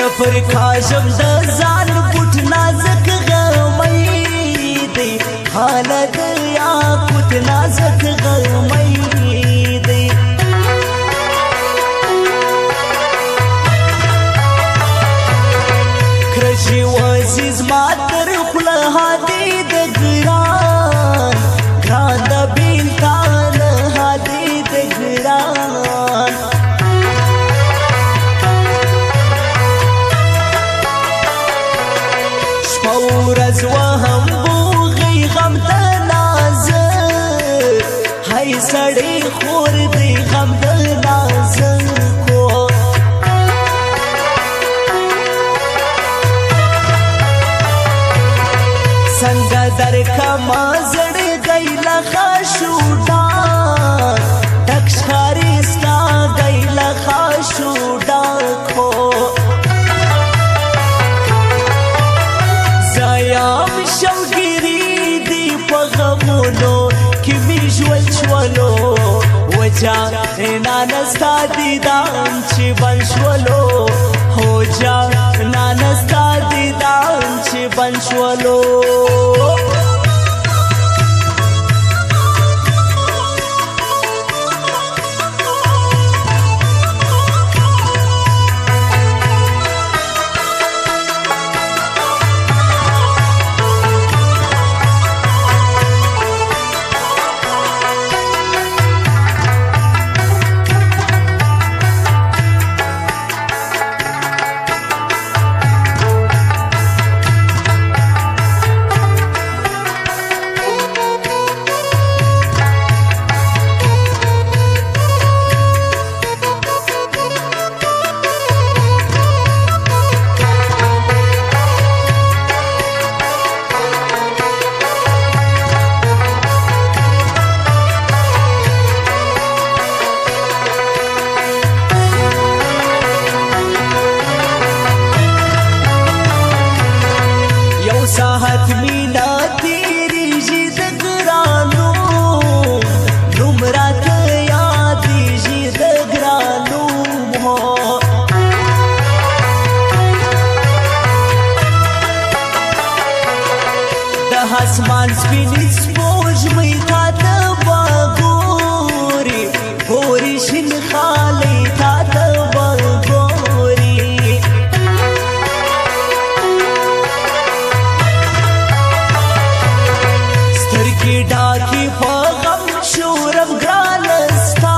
زفر کاشم د ځان پټ نازک غمې دی حالت یا پټ نازک غمې دی کرشي وزیز ماتر خله هادي د ګران ګران د بیلتان هادي د ګران ورځ وهم بوغي غم د نازک هاي سړی خور دی غم د نازک کو څنګه در کما زړ گیلا خاشوډا ډک ښکاري ستا گیلا خاشوډا کو زایم شوګری دی په غمونو کې می ژوند شولو وجا نانستا دیدان چې بن شولو هو جا نانستا دیدان چې بن شولو ساحت مینا تیری جید گرانو نمرات یادی جید گرانو ده اسمان سپینی سپوج میتا دبا گوری گوری شن خالی تا دبا گوری ډاکی په غم شورم ګرانستا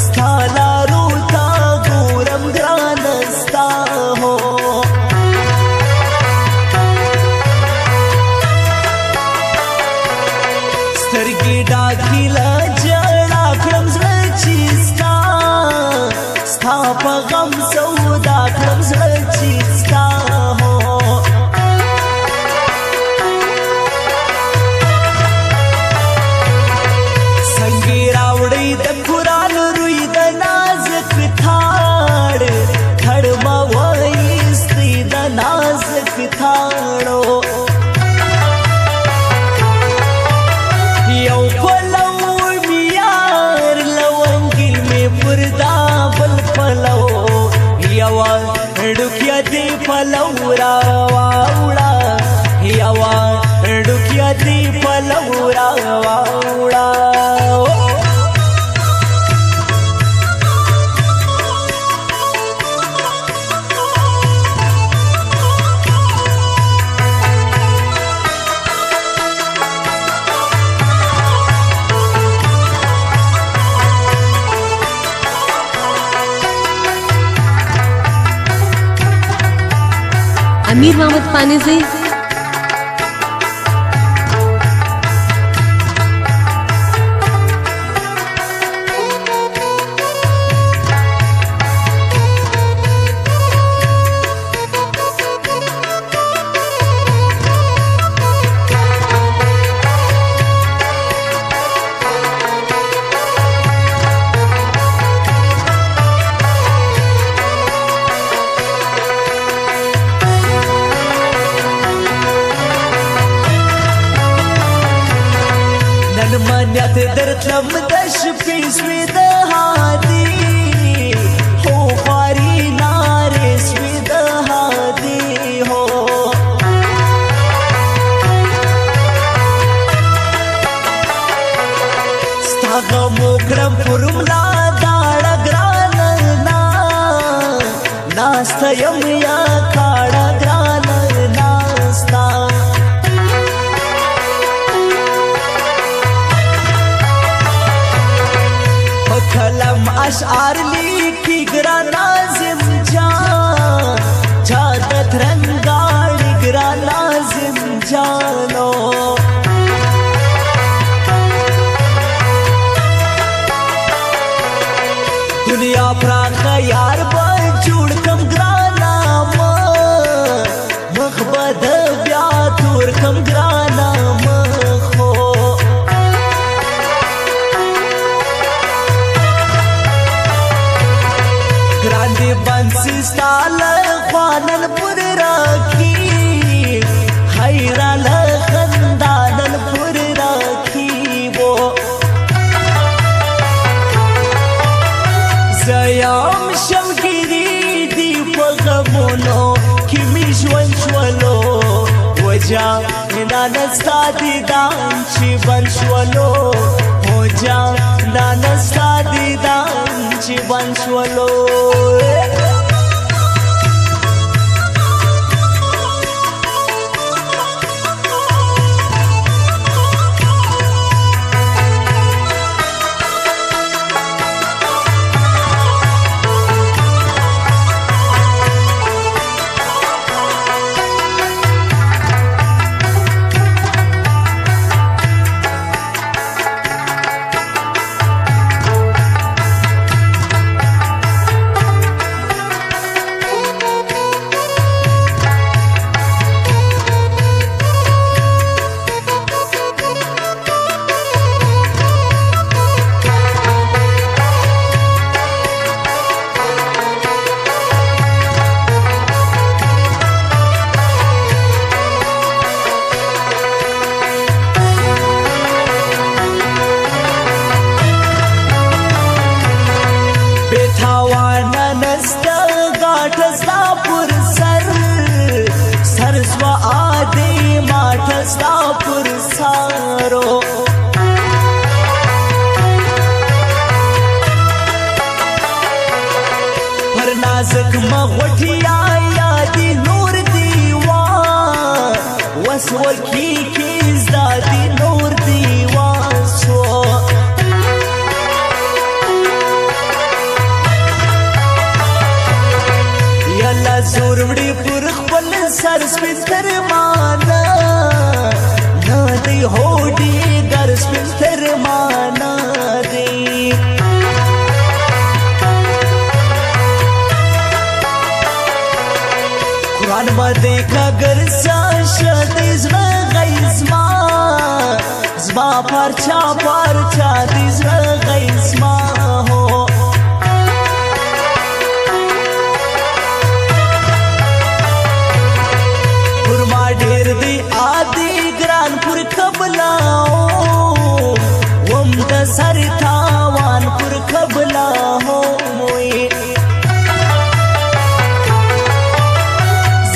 ستا لارو تا ګورم ګرانستا هو سترګې ډاکی له جړا کړم زړه چې ستا ستا په غم سودا کړم زړه چې ستا هو د قرآن روی د نازک تھاڑ کھڑ موائستی د نازک تھاڑو یو پلو میار لونگی میں پردا بل پلو یو ڈکیا دی پلو راواوڑا یو ڈکیا دی پلو راواوڑا امیر محمد پانیزی من منیت درتلم د شپې سوې د هادي هو خواري نارې سوې د هادي هو ستا غم وکړم پر ملا داړه ګرانه ناسته یم یا کاړه ګرانه ناسته کلم اشعار لیکي ګران ناظم جان جادت رنگاړي ګران ناظم جانو دنیا پراخ یار به جوړ کم ګرانا مخ بد بیا تور کم ګرانا مخو ګرانې بنسي ستال خوانل پر راکي خیرال خندانل پر راکي وو زيام شمګيري دی په غمونو کې می ژوند شولو وجا نانستا دي دان چې بن شولو وجا نانستا دي دان چې بن شولو ستا پر سارو پر نازک مغوټیا یادی نور دیوان وسول کی زدادی نور دیوان سو یلا زور وړي پر خپل سر سپتر مانا هوډي ګر سپتر مانا دی قرآن باندې کګر ساشد زما غیزما زما پرچا دې زما غیزما هو پر ما ډېر دی عادي ګران پر قبلاو وم د سر تاوان پر قبلاو موي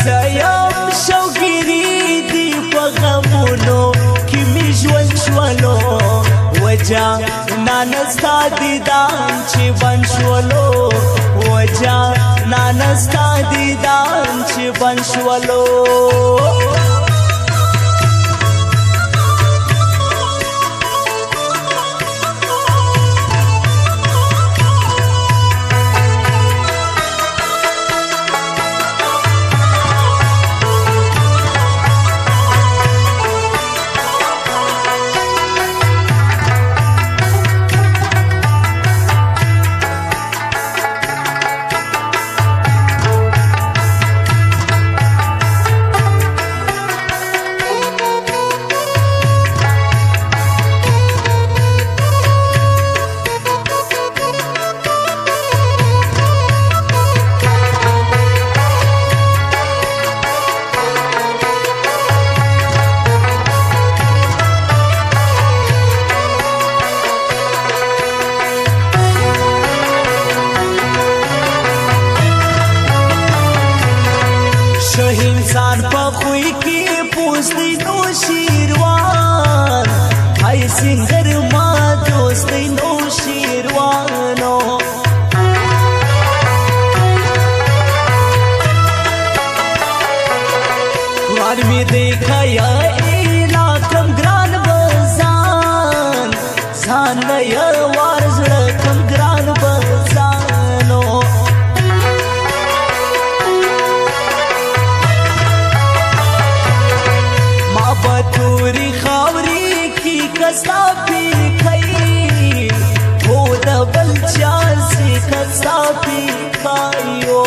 زيام شوګيري دی په غمونو کې می ژوند شولو وجا نانستا دي دان چې بن شولو وجا نانستا دي دان چې بن شولو سنگر ما دوستی نو شیروانو قرآن می دیکھا یا علاقم گران بزان زان یا وارز رکم گران بزانو ما بطوری خاوری کی کستا پی کئی ہو دبل چار سی کستا پی کئیو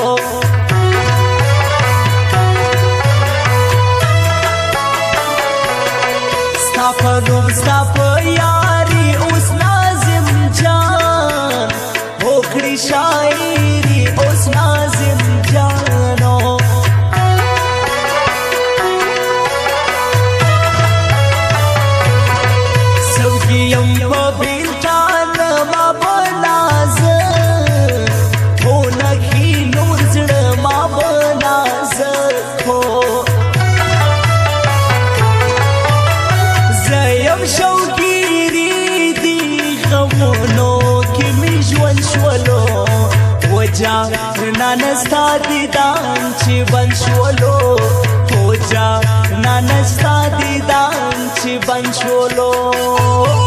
فروم ستا یاری اوس نازم جان ہوکڑی شاعری اوس نازم جانو سوگیم و بیلتان ما بناز ہو نکی نور زڑ ما بناز ہو شوقیری دی غمونو کی می ژوند شولو وجا نانستا دیدان چې بند شولو وجا نانستا دیدان چې بند شولو